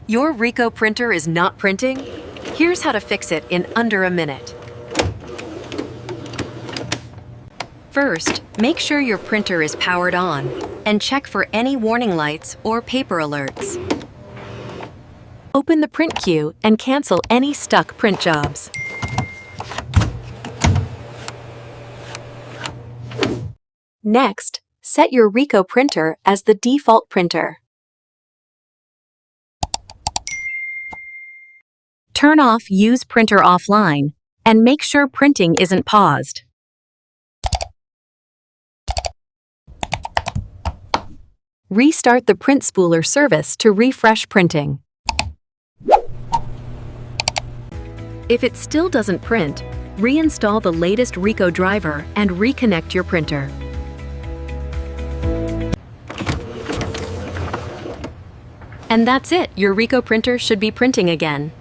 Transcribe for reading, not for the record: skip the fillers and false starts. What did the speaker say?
Your Ricoh printer is not printing? Here's how to fix it in under a minute. First, make sure your printer is powered on and check for any warning lights or paper alerts. Open the print queue and cancel any stuck print jobs. Next, set your Ricoh printer as the default printer. Turn off Use Printer Offline and make sure printing isn't paused. Restart the Print Spooler service to refresh printing. If it still doesn't print, reinstall the latest Ricoh driver and reconnect your printer. And that's it, your Ricoh printer should be printing again.